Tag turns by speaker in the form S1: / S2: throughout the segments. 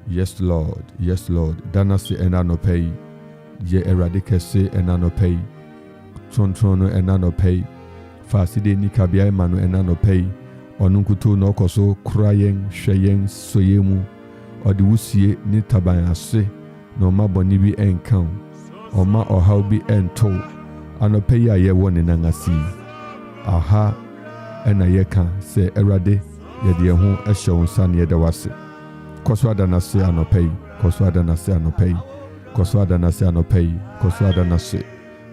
S1: Yes, Lord. Yes, Lord. Danasi enanopei. Ye eradicase enanopei. Trontrono enanopei. Faside ni kabia emanu enanopei. Onunkutu no koso krayen, sheyen, soyemu. Odi wusie ni tabayase. No maboni bi enkan. Oma ohaw bi ento. Anopei ya ye woni nangasi. Aha. Ena yeka se erade. Yedi ehu esho san yeda wase. Koswada nase anopei. Koswada nase anopei. Koswada nase anopei. Koswada nase.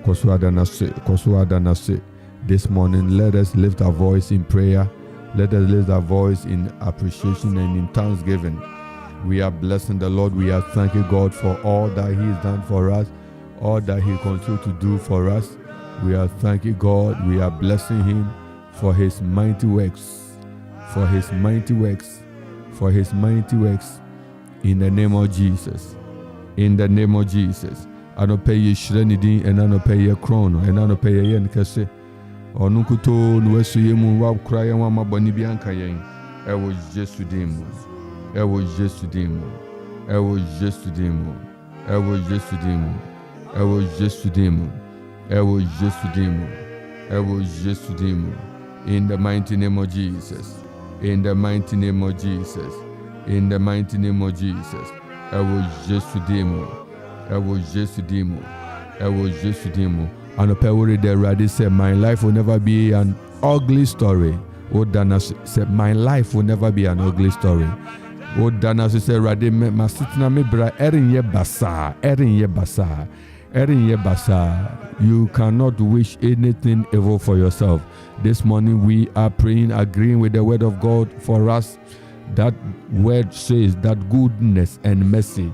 S1: Koswada nase. Koswada nase. This morning, let us lift our voice in prayer. Let us lift our voice in appreciation and in thanksgiving. We are blessing the Lord. We are thanking God for all that He has done for us, all that He continues to do for us. We are thanking God. We are blessing Him for His mighty works, for His mighty works, for His mighty works. In the name of Jesus. In the name of Jesus. I don't pay you shrenidin and I don't pay you chrono and I don't pay you yen kase. Onukuto nuwesu yemu wa kraya wa maboni bianka yen. I was just to demo. I was just to demo. I was just to demo. I was just to demo. I was just to demo. I was just to demo. I was just to demo. In the mighty name of Jesus. In the mighty name of Jesus. In the mighty name of Jesus. I was just to demo. I was just to demo. I was just to demo. And the power the Radi said, my life will never be an ugly story. O Dana said, my life will never be an ugly story. O Dana said, Radi ma sitina me bra erin ye basa, erin ye basa, erin ye basa. You cannot wish anything evil for yourself. This morning we are praying, agreeing with the word of God for us. That word says that goodness and mercy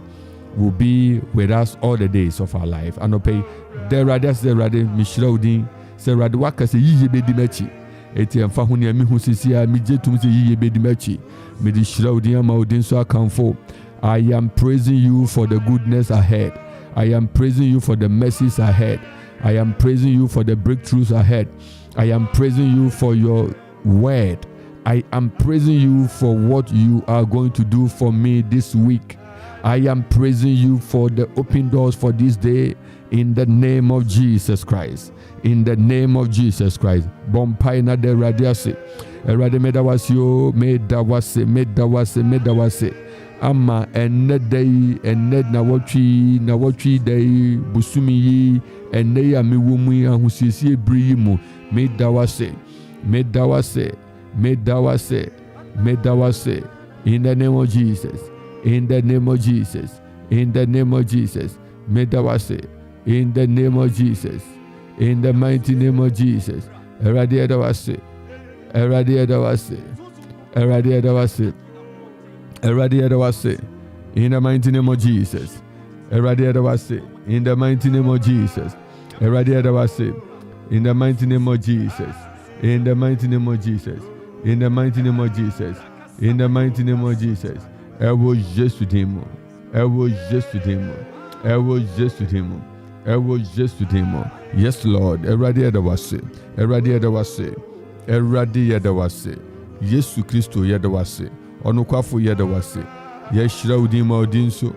S1: will be with us all the days of our life. And okay, the Radi say Radi Mishraudin say Radi waka say yiye bedi mechi. Eti emfa ho ne mi hu sisia mi jetum say yiye bedi mechi. Me di Shraudin ama odin so akamfo. I am praising you for the goodness ahead. I am praising you for the mercies ahead. I am praising you for the breakthroughs ahead. I am praising you for your word. I am praising you for what you are going to do for me this week. I am praising you for the open doors for this day in the name of Jesus Christ. In the name of Jesus Christ. Bompai na de radiase. Erade medawasio, medawase. Ama enne day, enne na watchi day, busumi yi, enne ya miwumu ya husisi ebri mu. Medawase. In the name of Jesus. In the name of Jesus. In the name of Jesus. Medawase. In the name of Jesus. In the mighty name of Jesus. Eradi edawase. In the mighty name of Jesus. Eradi edawase. In the mighty name of Jesus. Eradi edawase. In the mighty name of Jesus. In the mighty name of Jesus. In the mighty name of Jesus. In the mighty name of Jesus. I was just to demo. I was just to demo. I was just to demo. I was just to demo. Yes, Lord. Eradi edawase. Eradi edawase. Eradi edawase. Yesu Kristo yedawase. Onukwafo yedawase. Yeshira udima odinso.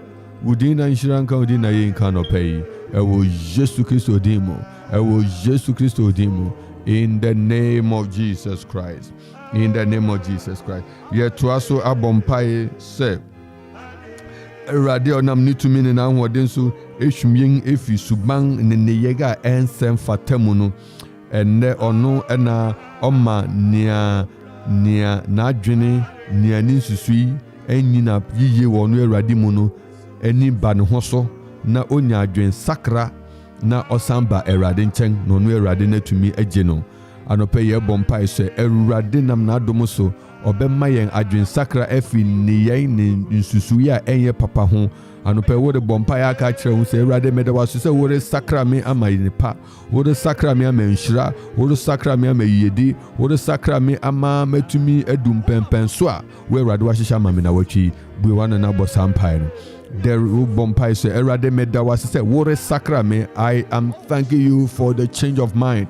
S1: Udina inshiranka udina yenka no pay. I was just to Kristo demo. I was just to Kristo demo. In the name of Jesus Christ. In the name of Jesus Christ. Yet to also abompai say Radio nam nitumi ne na hoden so ehwumyen efi suban ne neyega ensem fatemu no enne ono na oma nia na adwene nia ni susui enyi na yiye wonu Awurade mu no eni ba ne ho so na onya adwen sakra na osamba Awurade nchen no no Awurade natumi agye no anope ye bompai se Awurade nam na adom so obemma yen adwen sakra afi ni yen ni nsusu ya enye papa ho anope wo de bompai aka kire hu se Awurade medawaso se wo de sakra me ama nipa wo de sakra me ama nhyira wo de sakra me ama yedi wo de sakra me ama matumi adum pempen so a wo Awurade wa hihya ama me na watwi bu wana na bosampai no the bompai se Awurade medawaso se wo de sakra me. I am thanking you for the change of mind.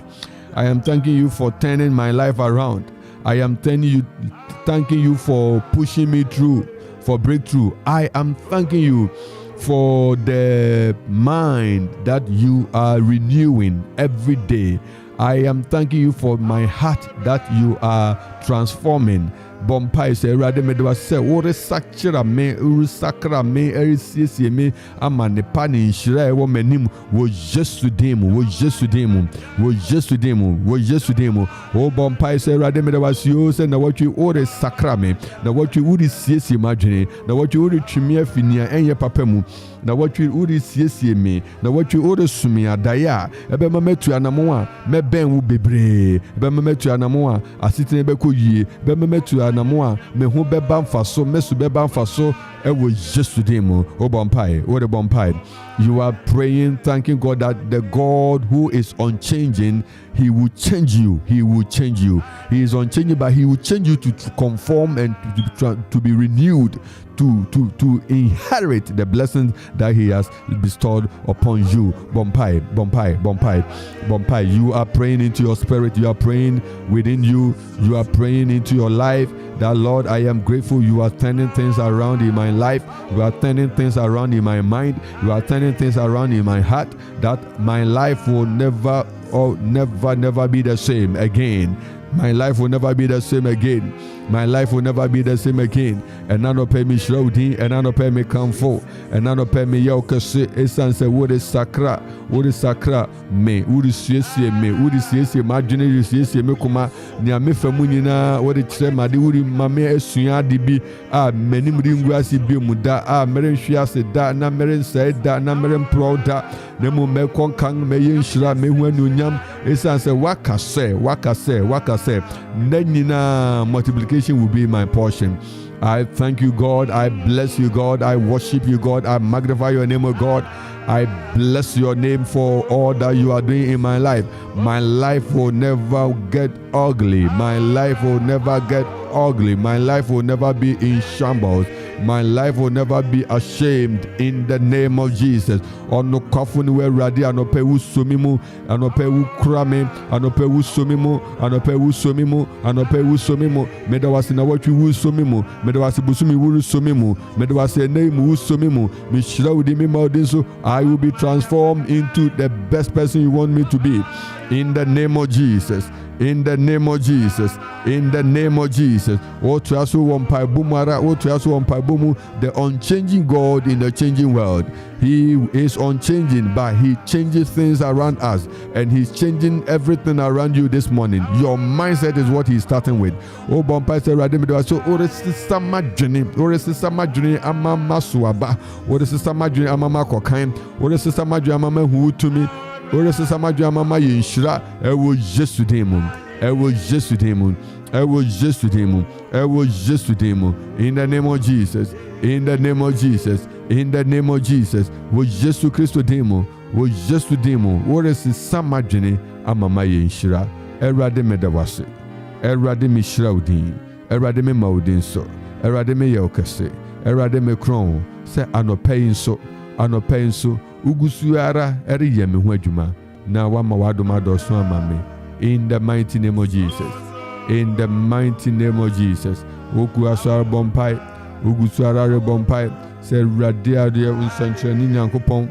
S1: I am thanking you for turning my life around. I am thanking you for pushing me through. for breakthrough. I am thanking you for the mind that you are renewing every day. I am thanking you for my heart that you are transforming. Bompai se rade me do se ore sakira me uru sakra me erisiesie me amane pani nhyira e wo manim wo Yesu demu wo Yesu demu wo Yesu demu wo Yesu demu o bompai se rade me do se se na watwi ore sakra me na watwi uri siesie madwene na watwi uri twimi afinia enye papa mu na watwi uri siesie me na watwi uri sumi adaya ebe mametu anamo a meben wo bebre ebe mametu anamo a asitene beko yie ebe mametu anamo a me hu beba mfaso mesu beba mfaso ewo Yesu demo o bompai o de bompai. You are praying, thanking God that the God who is unchanging, He will change you. He will change you. He is unchanging, but He will change you to conform and to be renewed, to inherit the blessings that He has bestowed upon you. Bompai, bompai, bompai, bompai. You are praying into your spirit. You are praying within you. You are praying into your life. That Lord, I am grateful. You are turning things around in my life. You are turning things around in my mind. You are turning things around in my heart. That my life will never be the same again. My life will never be the same again. My life will never be the same again. And none of pay me shrouding, and none of pay me comfort, and none of pay me yokase. Essence, what is sacra? What is sacra? Me, would you see me? Would you see imagine you see me kuma? Nia me famunina, what it say, my dear, mamma, suya dibi, many mudinguasi be muda, merin shia said that, na merin said that, na merin proud that, nemo me konkang, me yin shra, me when you yam, essence, wakase, nenina multiplication will be my portion. I thank you, God. I bless you, God. I worship you, God. I magnify your name, O God. I bless your name for all that you are doing in my life. My life will never get ugly. My life will never get ugly. My life will never be in shambles. My life will never be ashamed in the name of Jesus. Ono kafuni we radi anope wu somimu, anope wu krame, anope wu somimu, anope wu somimu, anope wu somimu. Medawasi na wachi wu somimu, medawasi busumi wu somimu, medawasi name wu somimu. Mishra udi mi maudinso. I will be transformed into the best person you want me to be. In the name of Jesus. In the name of Jesus. In the name of Jesus. The unchanging God in the changing world. He is unchanging, but He changes things around us, and He's changing everything around you this morning. Your mindset is what He's starting with. Oh, Bompai said, so ore sister Madjuni, Amama Suaba, ore sister Madjuni, Amama Kokain, ore sister Madjuni, Amama who to me. Ore sister Madjuni, Amama Yinshra, ewo Jesu demon, ewo Jesu demon, ewo Jesu demon, ewo Jesu demon. In the name of Jesus, in the name of Jesus, in the name of Jesus, wo Jesu Christo demon, wo Jesu demon, ore sister Madjuni, Amama Yinshra, erade medawase, erade mishra udin, erade me maudin so, erade me yokase, erade me kron, se anopain so, ugusuara eri yemi hu adwuma na wama wadoma doso amame. In the mighty name of Jesus, in the mighty name of Jesus. Oku asar bompai, ugusuara re bompai, se radia de unsanche ni Nyankopon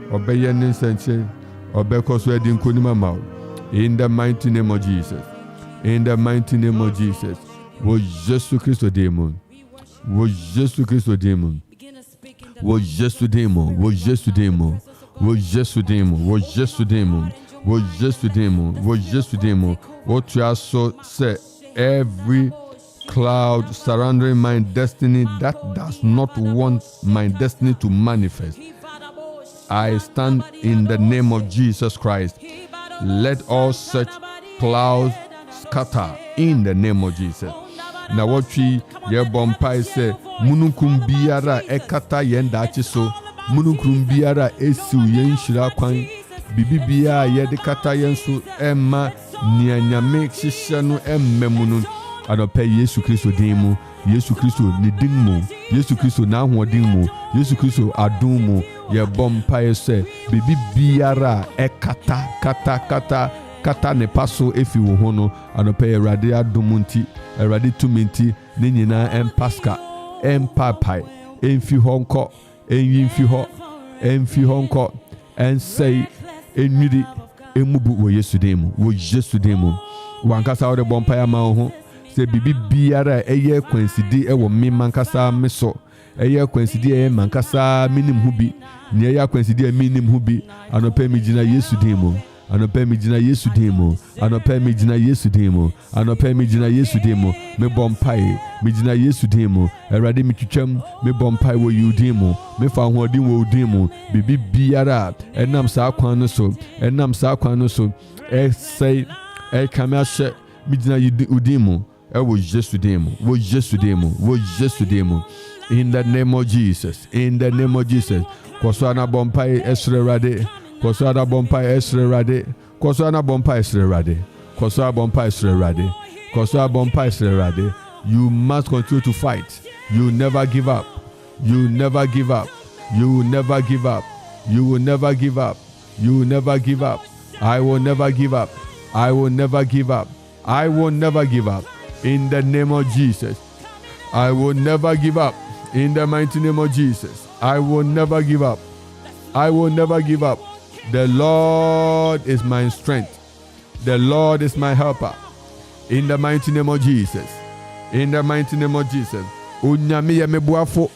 S1: obeye ni nsanche obekoso edi nkonima mawo. In the mighty name of Jesus, in the mighty name of Jesus. Wo Jesu Christo demon, wo Jesu Christo demon, wo Jesu demon, wo Jesu demon, wo Jesu demon, wo Jesu demon, wo Jesu demon, wo Jesu demon. What you also say, every cloud surrounding my destiny that does not want my destiny to manifest, I stand in the name of Jesus Christ. Let all such clouds scatter in the name of Jesus. Na watchi ye bompai se mununkum biara ekata yenda achiso, mununkum biara esiu yenshira kwan, bibibia ye de kata yensu emma nianyame hihye no emmemunun. Anope Yesu Kristo dimu, Yesu Kristo ne dinmu, Yesu Kristo na ahodenmu, Yesu Kristo adunmu, ye bompai se bibibiara ekata kata ne paso efi wo ho no anope Awurade adomunti, Awurade tuminti ne nyina empaska empapai enfi honko enfi ho enfi honko and say enwiri emubu wo Yesu demu wo Yesu demu wankasa wo de bompaya ma ho se bibi biara eye kwansidi ewo me mankasa me so eye kwansidi eye mankasa minim hu bi ne eye kwansidi minim hu bi anopa mi gina Yesu demu anopa mi gina Yesu demu anopa mi gina Yesu demu anopa mi gina Yesu demu me bompai mi gina Yesu demu erade mi twitwam me bompai wo yudemu me fa hoodin wo udemu bibi biara enam sa kwan no so say kamashe mi gina udemu wo Yesu demu wo Yesu demu wo Yesu demu in the name of Jesus kosana bompai esre rade Kosana bompa esre rade. Kosana bompa esre rade. Kosana bompa esre rade. Kosana bompa esre rade. You must continue to fight. You never give up. You never give up. You will never give up. You will never give up. You will never give up. I will never give up. I will never give up. I will never give up. In the name of Jesus. I will never give up. In the mighty name of Jesus. I will never give up. I will never give up. The Lord is my strength. The Lord is my helper. In the mighty name of Jesus. In the mighty name of Jesus. Unyami ya mebuafo.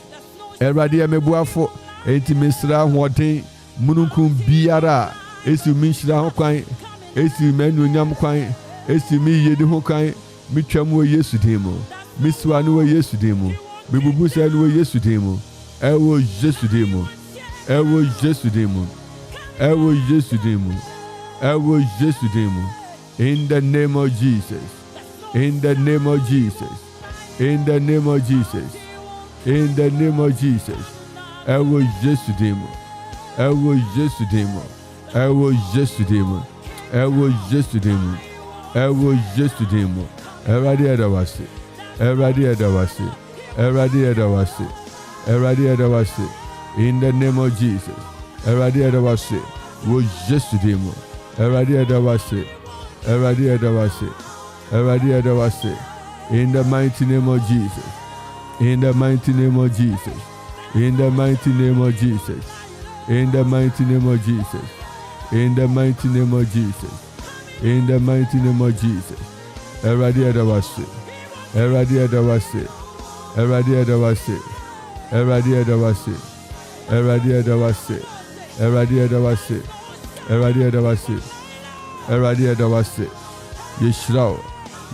S1: Eradi ya mebuafo. Enti misra hoden. Mununkum biara. Esi minshira hokwan. Esi menu nyam kwan. Esi mi yedi hokwan. Mi twamu Yesu demo. Mi swanu wo Yesu demo. Mi bubusa no Yesu demo. Ewo Yesu demo. Ewo Yesu demo. Ewo Yesu demo. Ewo Yesu demo. In the name of Jesus. In the name of Jesus. In the name of Jesus. In the name of Jesus. Ewo Yesu demo. Ewo Yesu demo. Ewo Yesu demo. Ewo Yesu demo. Ewo Yesu demo. Eradi edawase. Eradi edawase. Eradi edawase. Eradi edawase. In the name of Jesus. Eradi edawase. Wo Yesu demo. Eradi edawase. Eradi edawase. Eradi edawase. In the mighty name of Jesus. In the mighty name of Jesus. In the mighty name of Jesus. In the mighty name of Jesus. In the mighty name of Jesus. In the mighty name of Jesus. Eradi edawase. Eradi edawase. Eradi edawase. Eradi edawase. Eradi edawase. Eradi edawase. Eradi edawase. Eradi edawase. Yeshrao.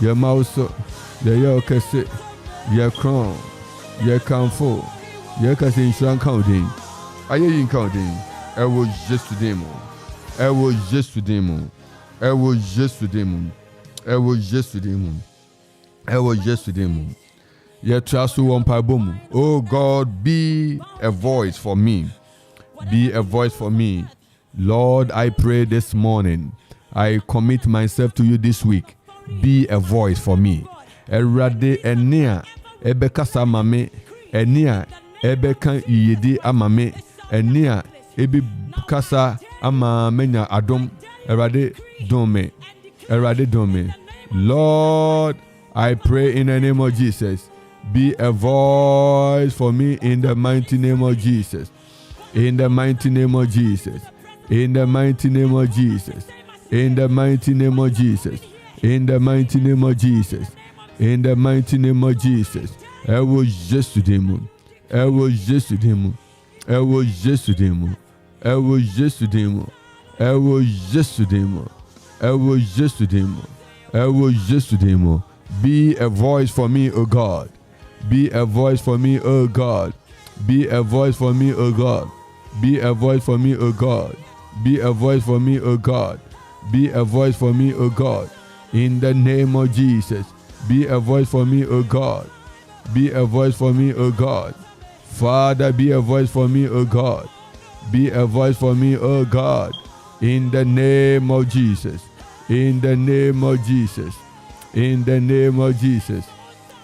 S1: Ye mauso. Ye okese. Ye crown. Ye kanfo. Ye kase insuran counting. Aye yin counting. Ewo Yesu demo. Ewo Yesu demo. Ewo Yesu demo. Ewo Yesu demo. Ewo Yesu demo. Ye trasu wampa bomu. Oh God, be a voice for me. Be a voice for me. Lord, I pray this morning. I commit myself to you this week. Be a voice for me. Erade enia ebekasa mame. Enia ebekan iyedi amame. Enia ebi kasa ama menya adom. Erade dome. Erade dome. Lord, I pray in the name of Jesus. Be a voice for me in the mighty name of Jesus. In the mighty name of Jesus. In the mighty name of Jesus. In the mighty name of Jesus. In the mighty name of Jesus. In the mighty name of Jesus. Ewo Yesu demo. Ewo Yesu demo. Ewo Yesu demo. Ewo Yesu demo. Ewo Yesu demo. Ewo Yesu demo. Ewo Yesu demo. Be a voice for me, O God. Be a voice for me, O God. Be a voice for me, O God. Be a voice for me, O God. Be a voice for me, O God. Be a voice for me, O God. In the name of Jesus. Be a voice for me, O God. Be a voice for me, O God. Father, be a voice for me, O God. Be a voice for me, O God. In the name of Jesus. In the name of Jesus. In the name of Jesus.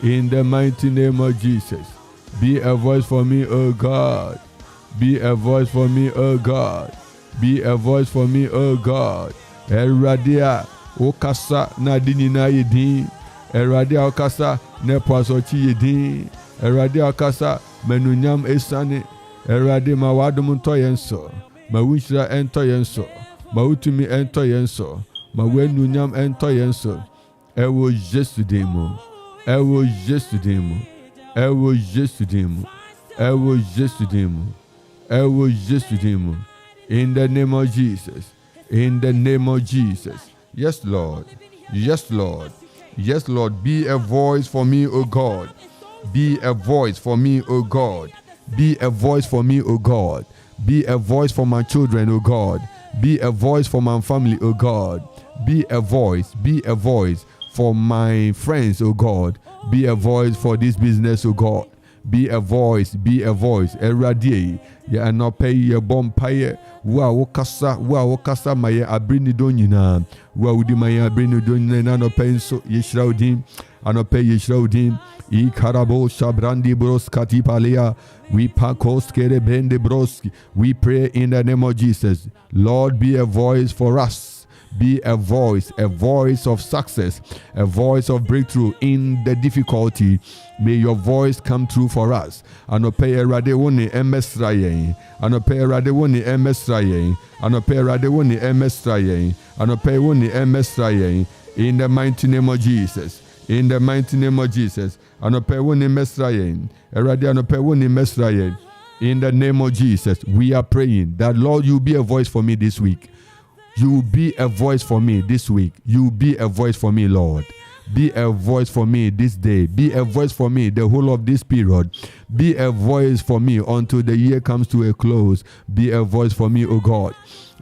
S1: In the mighty name of Jesus. Be a voice for me, O God. Be a voice for me, O God. Be a voice for me, O God. Eradia okasa na dini na yedin. Eradia okasa ne pasochi yedin. Erade akasa manunyam esane. Erade ma wadom nto yenso. Ma wunhyira ento yenso. Ma wutumi ento yenso. Ma wanunyam ento yenso. Ewo Jesu demo. Ewo Jesu demo. Ewo Jesu demo. Ewo Jesu demo. Ewo Jesu demo. In the name of Jesus. In the name of Jesus. Yes, Lord. Yes, Lord. Yes, Lord. Be a voice for me, O God. Be a voice for me, O God. Be a voice for me, O God. Be a voice for my children, O God. Be a voice for my family, O God. Be a voice for my friends, O God. Be a voice for this business, O God. Be a voice. Eradi ya anope ye bompaye wa wokasa maye abrini donyina wa udi maye abrini donyina na anope nso ye shraudin anope ye shraudin I karabo shabrandi broskati palea we pakos kere bende broski. We pray in the name of Jesus. Lord, be a voice for us. Be a voice of success, a voice of breakthrough in the difficulty. May your voice come through for us. Anope erade woni emesraye. Anope erade woni emesraye. Anope erade woni emesraye. Anope woni emesraye. In the mighty name of Jesus. In the mighty name of Jesus. Anope woni emesraye. Erade anope woni emesraye. In the name of Jesus, we are praying that Lord, you be a voice for me this week. You will be a voice for me this week. You will be a voice for me, Lord. Be a voice for me this day. Be a voice for me the whole of this period. Be a voice for me until the year comes to a close. Be a voice for me, O God.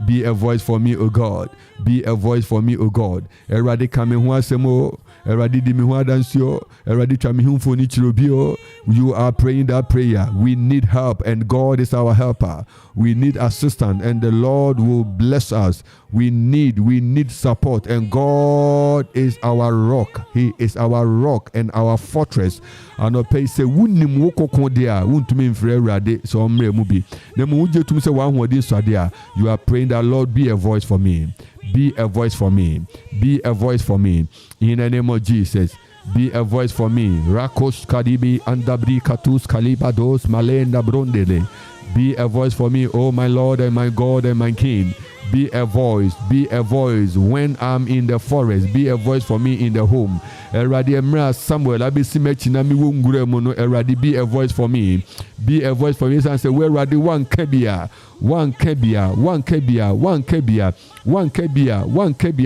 S1: Be a voice for me, O God. Be a voice for me, O God. Eradi kame hu asemo. Eradi di mi hu adansio. Eradi chami hu mfoni chirobio. You are praying that prayer. We need help and God is our helper. We need assistance and the Lord will bless us. We need support and God is our rock. He is our rock and our fortress. Anope se wunim wokoko dia wuntumi mfre Awurade so omre mu bi. Na mu jetum se wan hodin so dia. You are praying that Lord be a voice for me. Be a voice for me. Be a voice for me. In the name of Jesus. Be a voice for me. Rakosh kadibi andabri katus kalibados malenda brondele. Be a voice for me, oh my Lord and my God and my King. Be a voice when I'm in the forest. Be a voice for me in the home. Eradi emra Samuel abisi mechina mi wungure mono. Eradi be a voice for me. Be a voice for me. And say where Eradi one kebia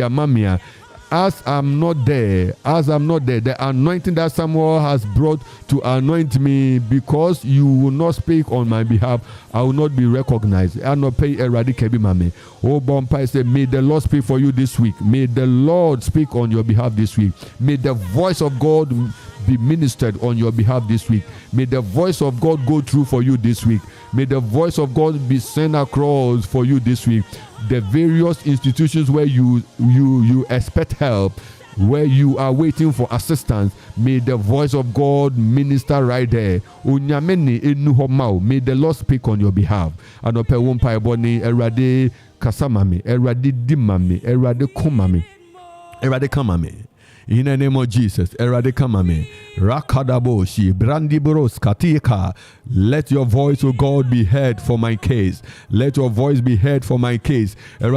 S1: mamia. As I'm not there, the anointing that Samuel has brought to anoint me, because you will not speak on my behalf, I will not be recognized. I will not pay eradicate mame. Oh, Bompai said, may the Lord speak for you this week. May the Lord speak on your behalf this week. May the voice of God be ministered on your behalf this week. May the voice of God go through for you this week. May the voice of God be sent across for you this week. The various institutions where you expect help, where you are waiting for assistance, may the voice of God minister right there. May the Lord speak on your behalf. Anope wumpa eboni erade kasamami, erade dimami, erade kumami, erade kamami. In the name of Jesus, eradikamame, rakadaboshi, brandiboros katika. Let your voice, O God, be heard for my case. Let your voice be heard for my case. It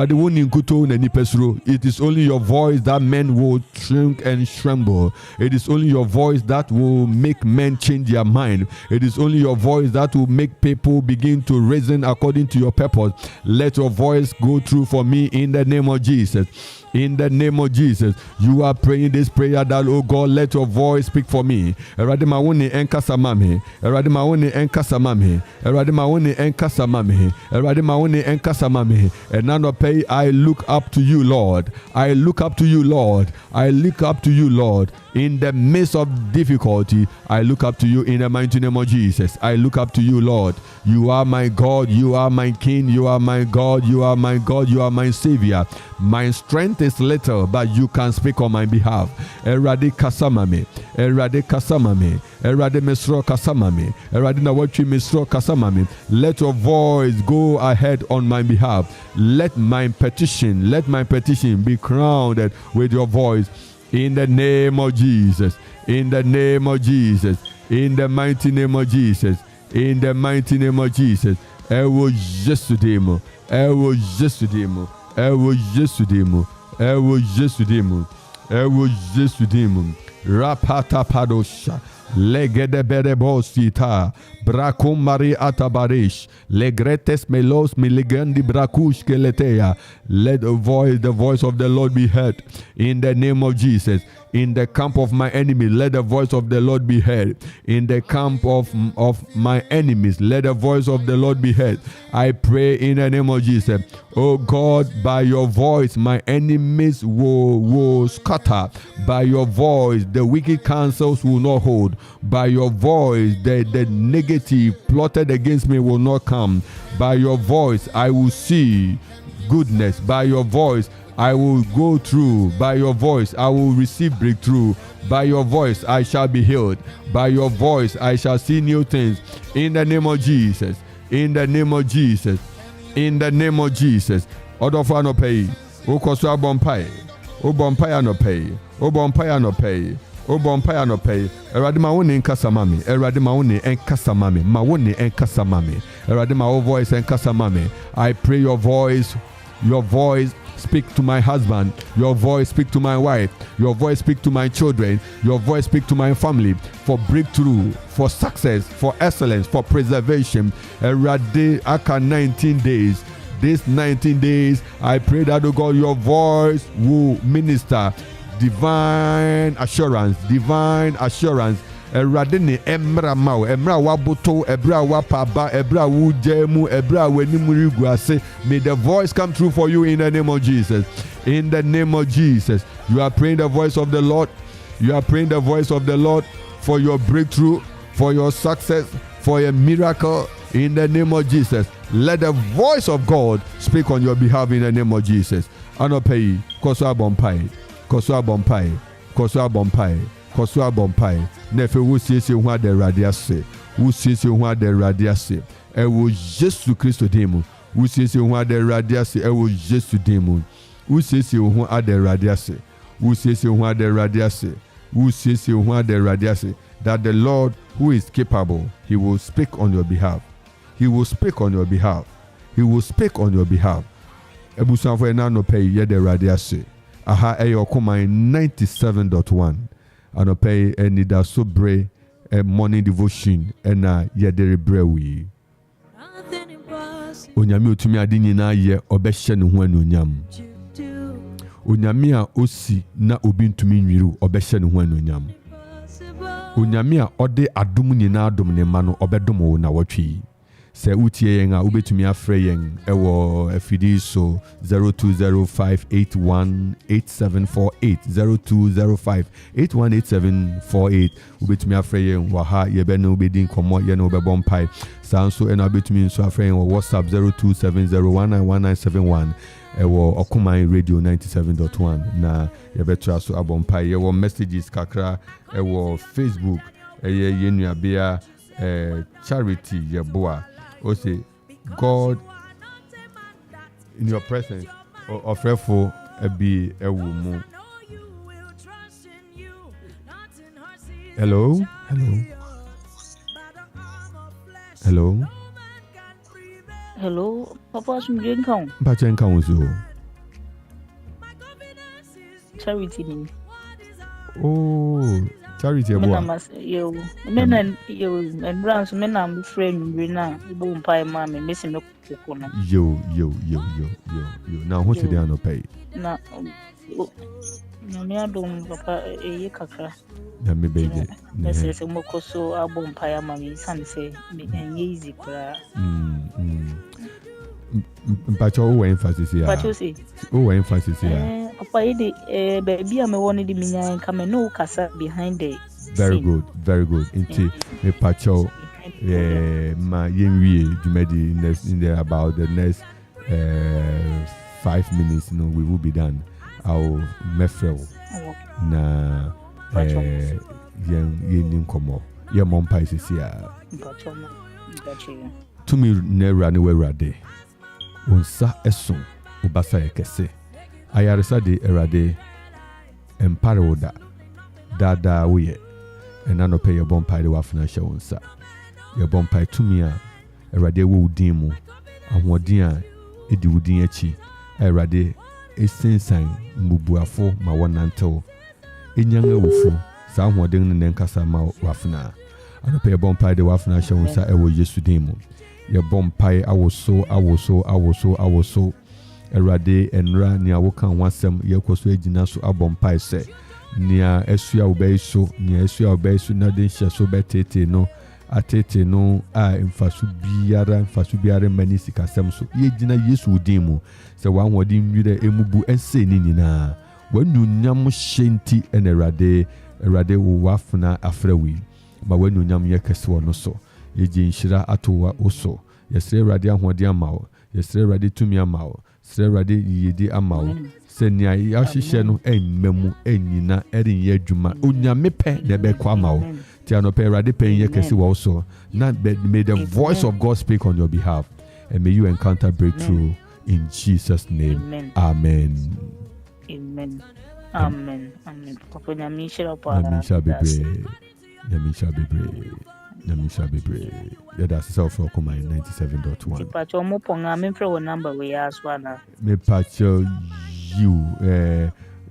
S1: is only your voice that men will shrink and tremble. It is only your voice that will make men change their mind. It is only your voice that will make people begin to reason according to your purpose. Let your voice go through for me in the name of Jesus. In the name of Jesus, you are praying this prayer that, oh God, let your voice speak for me. Eradimawoni enkasamame. Eradimawoni enkasamame. Eradimawoni enkasamame. Eradimawoni enkasamame. And now pay, I look up to you, Lord. I look up to you, Lord. I look up to you, Lord. In the midst of difficulty, I look up to you in the mighty name of Jesus. I look up to you, Lord. You are my God. You are my King. You are my God. You are my God. You are my Savior. My strength is little, but you can speak on my behalf. Erade kasamame. Erade kasamame. Erade mesro kasamame. Erade nawachi mesro kasamame. Let your voice go ahead on my behalf. Let my petition be crowned with your voice. In the name of Jesus. In the name of Jesus. In the mighty name of Jesus. In the mighty name of Jesus. Ewo Jesu demo. Ewo Jesu demo. Ewo Jesu demo. Ewo Jesu demo. Ewo Jesu demo. Rapata padosha. Legede bere bosita. Brakum mari atabarish. Legretes melos miligandi brakush keletea. Let the voice of the Lord be heard. In the name of Jesus. In the camp of my enemy, let the voice of the Lord be heard. In the camp of my enemies, let the voice of the Lord be heard. I pray in the name of Jesus. Oh God, by your voice, my enemies will scatter. By your voice, the wicked counsels will not hold. By your voice, the negative plotted against me will not come. By your voice, I will see goodness. By your voice, I will go through. By your voice, I will receive breakthrough. By your voice, I shall be healed. By your voice, I shall see new things. In the name of Jesus. In the name of Jesus. In the name of Jesus. Odofa no pay. Okoso abompai. Obompaya no pay. Obompaya no pay. Obompaya no pay. Erade ma woni nkasa mami. Erade ma woni enkasa mami. Ma woni enkasa mami. Erade ma wo voice enkasa mami. I pray your voice speak to my husband. Your voice speak to my wife. Your voice speak to my children. Your voice speak to my family for breakthrough, for success, for excellence, for preservation. Erade aka 19 days. These 19 days, I pray that, oh God, your voice will minister divine assurance. Eradini emra mau, emra wabuto, ebra wapaba, ebra wujemu, ebra wenimuri guase. May the voice come true for you in the name of Jesus. In the name of Jesus. You are praying the voice of the Lord. You are praying the voice of the Lord for your breakthrough, for your success, for a miracle in the name of Jesus. Let the voice of God speak on your behalf in the name of Jesus. Anopeyi, koso abompai, koso abompai, koso abompai. Kosua bompai nefe wo siesie ho ade radiase wo siesie ho ade radiase ewo Jesu Kristo demu wo siesie ho ade radiase ewo Jesu demu wo siesie ho ade radiase wo siesie ho ade radiase wo siesie ho ade radiase that the Lord who is capable, he will speak on your behalf. He will speak on your behalf. He will speak on your behalf. Ebusanfo na no pay ye de radiase aha eyo koma 97.1 Anope Anidaso Bere morning devotion ena yedere brewi. Onyame otumi ade nyina ye obehye ne ho anonyam. Onyame a osi na obi ntumi nwiru obehye ne ho anonyam. Onyame a ode adom nyina adom ne ma no obedom wo na watwi. Se utie yen a ubetumi afre yen ewo afidi so 0205818748 0205818748 ubetumi afre yen wa ha ye be na ubedi nkomo ye na ubebom pai sanso ena ubetumi nso afre yen WhatsApp 0270191971 ewo Okuman Radio 97.1 na ye betra so abom pai ye wo messages kakra ewo Facebook eye yenua bia charity ye boa. O say, God in your presence, offerful be a woman. Hello.
S2: Papa, some drink on.
S1: Pachen Council.
S2: Charity.
S1: Oh. Charity
S2: boy. You men and Browns men I'm friend Rena boom pie mammy missing no coconut.
S1: Yo. Now what did they not pay?
S2: No, me I don't papa a kakra.
S1: Let me baby.
S2: This is a mocoso album pie mammy son say me and easy cra.
S1: But your emphasis here.
S2: But you see,
S1: emphasis here.
S2: Papa, baby, I'm wanted the minya and come and no casa behind the.
S1: Very good. Into me pacho, my yenwi jumedi in there about the next 5 minutes. No, we will be done. I'll mefrel na yen komo. Your mom pies is here. To me, never run away rade. Unsa eson ubasa ekese ayaresa de erade emparoda dada uye and no pay your bompire the wafna shawonsa. Your bompire to me, a rade wo dimu, and what dear, it do diachi, a rade, a sensign, mubuafo, ma one nanto. In younger wufu, some what ding and Nankasa ma wafna. And no pay your bompire the wafna shawonsa, I will use to demo. Your bompire, I was so. Erade enra ni awokan wasem yekoso ejina so abompai se nia esua obeiso na den hyeso betete no atete no a mfasu biara mani sikasem so yejina Yesu odin mu se wan hodin nwire emubu ense ni nyina wanunyam hyenti enerade wo wafuna afrawi ma wanunyam yekese wono so yeji nhyira atowa oso yesre erade ahode amawo yesre erade tumi amawo sre rade yidi amawo se nia yahihye no enmemu enyina erinye adwuma onyame pe na be kwa amawo ti anope rade pen ye kesi wo so na may the voice of God speak on your behalf and may you encounter breakthrough in Jesus name. Amen. Namisha Bebre. Yeah, that's self for Command 97.1.
S2: Pacho mo ponga MAMFE number we ask one.
S1: Me pacho you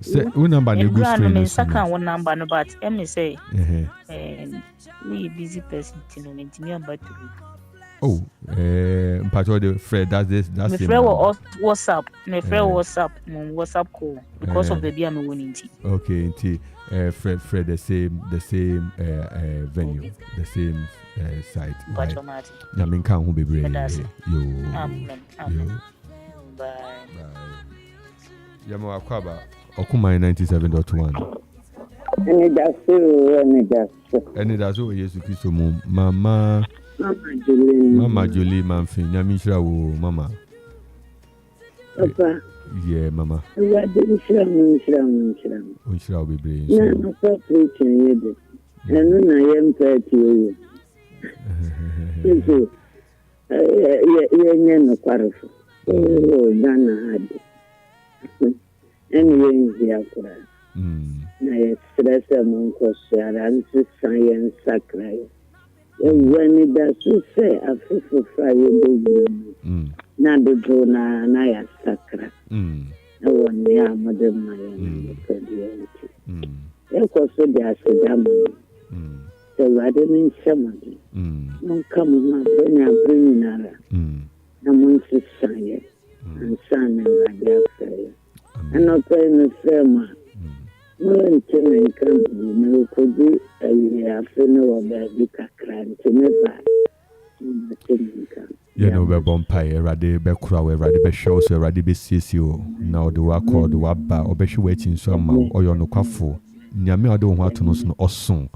S1: say one number ne good screen.
S2: Me second one number no but me say we busy person to me about to.
S1: Oh, pacho the Fred that's this that's
S2: me friend WhatsApp. Me friend WhatsApp call because of the beer me winning tea.
S1: Okay, tea. Fred the same venue, the same site. Yamin kan hu bebre. Yo. Bye. Yamo akwaba. Okuma 97.1. Anidaso Yesu Kristo mu Mama Jolie MAMFE Nyami shira wo mama.
S3: Papa.
S1: Yeah, mama.
S3: Unshira
S1: bebre.
S3: No preaching yede. Enu na yem party you. Ye no kwarfo. Dana hadi. Enu ye akura. Na ye stress am ko shara nsi science sakrai. When it does say afufu fra ye do. Na do na ya sakra. One year, Madam Maya, so there's a dam. So I didn't summon. No come, my bring Nara. Amongst the science and son and Radia Fair. And not paying the firma. No intimate company, no could be a year for no baby cran to me back.
S1: You know, we're bompire, Rade Becra, Rade be shows, Rade be CCO. Now the work or the wabba, or be waiting some or your no quaffo. Nyame, I don't want to know or song.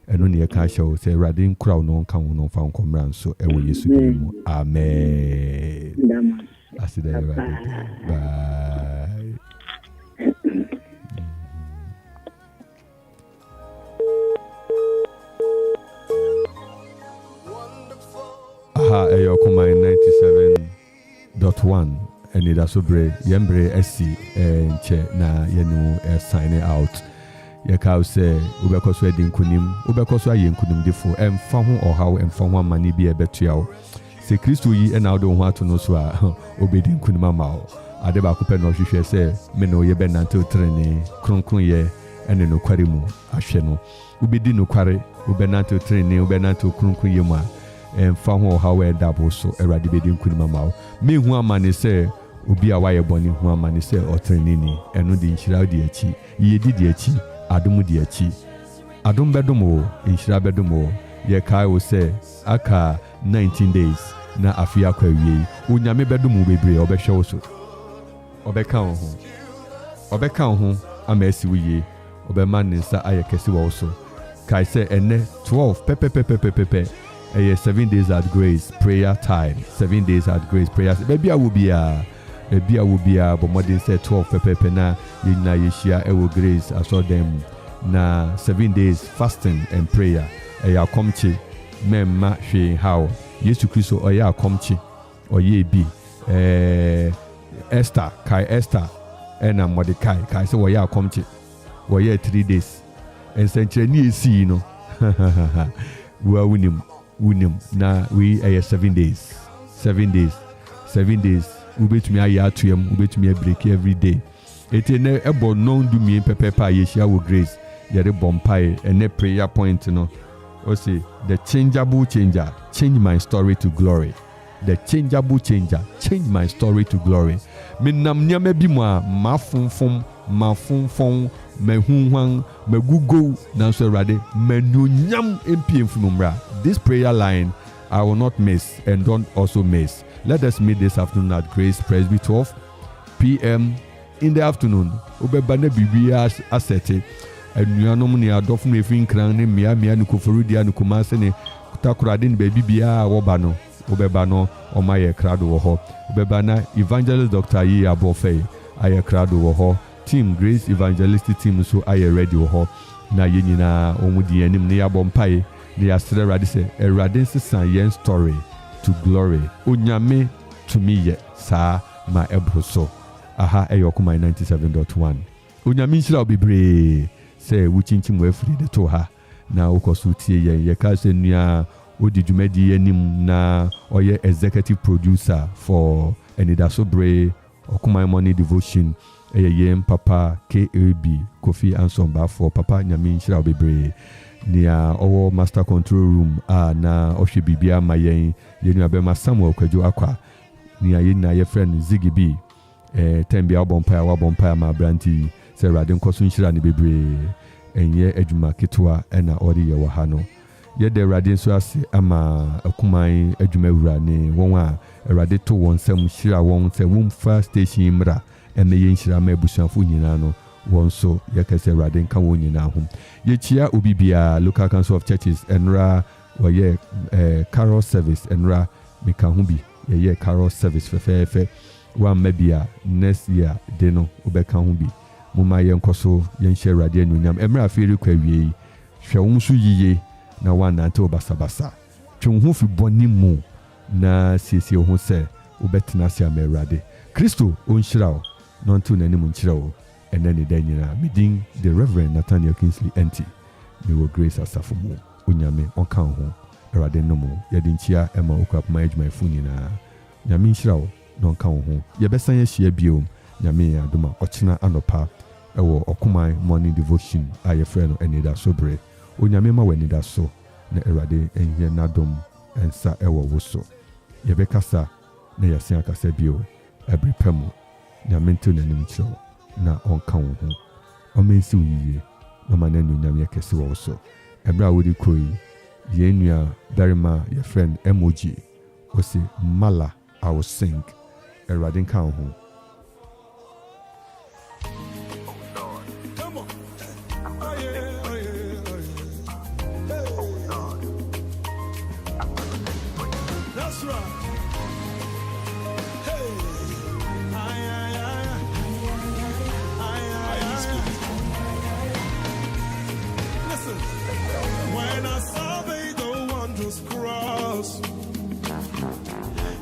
S1: And only a cash show, say Radin crown no count no found comrade, so I will use to Amen. I said, bye. Eyo Command 97.1 Anidaso Bere Yembre SC nche na yenu sign out ye ka say ubekoso edi nkunim ubekoso aye nkunim defo emfa ho ohaw emfa ho amani bi ebetua se Kristo yi e na odo ho ato no so a obedi nkunim amawo ade ba ko pe no hwehwe se me no ye be nanto trene kronkron ye ene no kware mu ahwe no ubedi no kware ubenanto trene ubenanto kronkron ye mu a emfa ho how we double so erade bedi nkunima mawo me hu amane se obi a waye boni hu amane se otrenini eno de nhyira de achi yedi de achi adom de achi adom bedom o nhyira bedom o ye kai wo se aka 19 days na afia kwa wie onyame bedom bebre obehwe wo so obeka ho ama asi wie obema nsa ayekesi wo so kai se ene 12 pepe 7 days at grace prayer time 7 days at grace prayer baby I will be but modern say 12 pepe na yina yeshia ewo grace I saw them na 7 days fasting and prayer eya komchi memma hwe how Yesu Kristo oya komchi oye bi Esther ena Mordecai kai say oya komchi oye 3 days and century ni esi no We are winning. Now we are 7 days. 7 days. 7 days. We bet me a year to him. We bet me a break every day. It is a bon non do me pepe pa yeshia with grace. Yere bompire and a prayer point, O say the changeable changer, change my story to glory. The changeable changer, change my story to glory. Me nam nyame bi mo a ma fonfon me hunwan me gugo na so rade me nyam empie mfumumra. This prayer line I will not miss, and don't also miss. Let us meet this afternoon at Grace Presby 12 p.m. in the afternoon. Ubebane bibia asete anuanom ne adofo no efin kran ne mia ne koforudia ne kumase ne takurade ne bibia wo ba no ubeba no omaye krado wo ho ubeba na evangelist Dr. Yi Abofe aye krado wo ho team Grace evangelistic team so aye ready wo ho na ye nyina omudi anim ne yabompai ne yasre rade se erade nsesan yen story to glory onyame to me ye sa ma ebroso aha eyokuma 97.1 onyame nshira obibre se wuchinchim we free de to ha na ukoso tie ye ka se nua odi dwumadi anim na oye executive producer for Anidaso Bere Okuma Morning Devotion yem papa KAB Kofi Ansomba for papa nyame nshira obibre nia owo master control room na ohwe bibia mayen yenu abema Samuel Kwadwo akwa nia yena ye friend Ziggy B tembia wabompa ma branti se rade nkoso nshira ne bebre enye adwuma ketwa na odi ye wo ha no ye de rade nso ase ama akuman adwuma wura ne won a rade to won sam shira won se won fa station mra ene ye nshira ma ebusuafo nyina no won so ye kase rade nka won nyina ho ye chia obibia local council of churches enra wo ye carol service enra meka ho bi ye carol service fefefe one mebia next year de no obeka ho bi muma ye nkoso ye nhye rade anyunyam emra afiri kwa wie hwe wo nso yiye na wana ante obasabasa twe ho fi boni mu na siesie ho se obetena sia me rade Kristo onhyira wo no nto nanim nkyira wo ene ne da nyina midin the Reverend Nathaniel Kingsley Entsie me wo grace asafo mu onyame onka ho rade no mu ye de nchia ema okwapma adwuma funina nyame nhyira wo no nka ho ye besan ye hia biom nyame adoma ochina anopa ewo Okuma Morning Devotion aye friend no Anidaso Bere onyame ma wanidaso na erade enye nadom ensa ewo woso ye bekasa na yasia kasa bio ebripemu nyame nto nanim kyo na onka ho omensi uyiye na manenu nyame kese wo so ebra wodi koi ye nua darima your friend emoji o say mala I will sing erade nka ho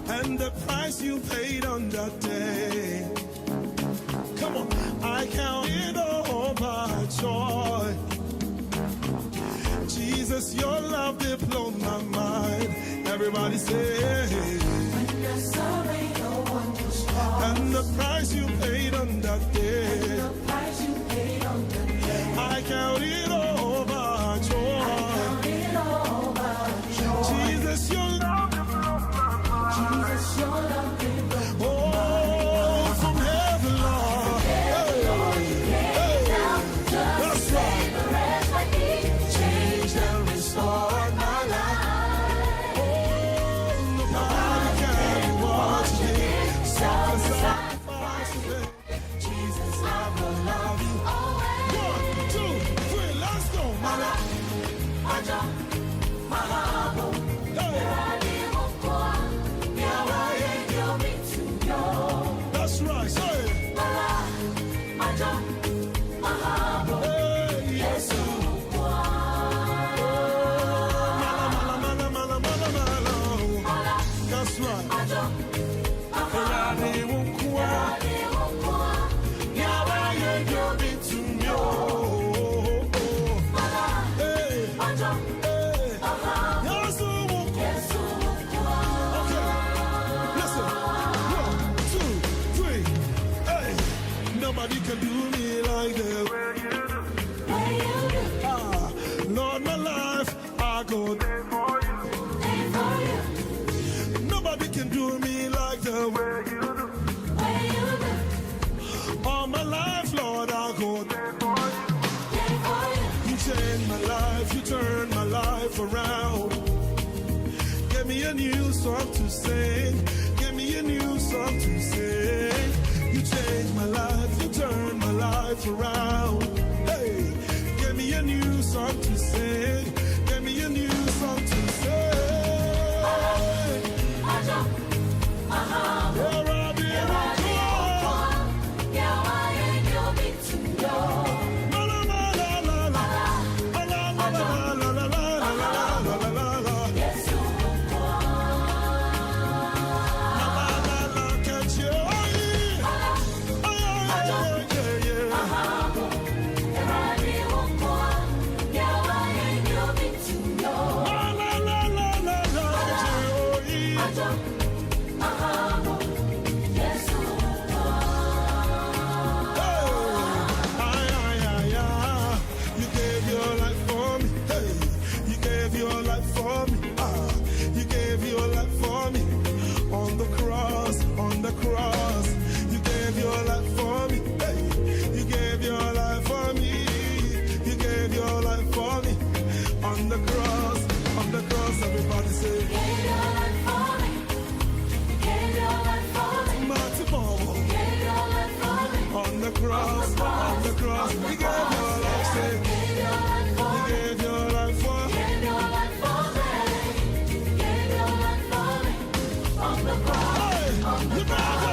S4: and the price you paid on that day. Come on, I count it all by joy. Jesus, your love did blow my mind. Everybody say, when I saw the wondrous cross, and the price you paid on that day. And the price you paid on that day. I count it all by joy. I count it all by joy. Jesus, your love. Jesus, your love did blow my mind. From heaven, Lord. Hey. Down to save the rest I need. Changed and restored my life. Nobody can watch me. Sacrifice today. Jesus, I will love you always. 1, 2, 3, let's go, mama. That's right, say it. Yes, that's right. Hey. song to sing. Give me a new song to sing. You changed my life, you turned my life around. Hey, give me a new song to sing. Give me a new song to sing. Everybody say, you gave your life for me. You gave your life for me. Mighty Mama. You gave your life for me. On the cross, on the cross. You gave your life, say. You gave your life for me. You gave your life for me. You gave your life for me. You gave your life for me. On the cross, on the cross.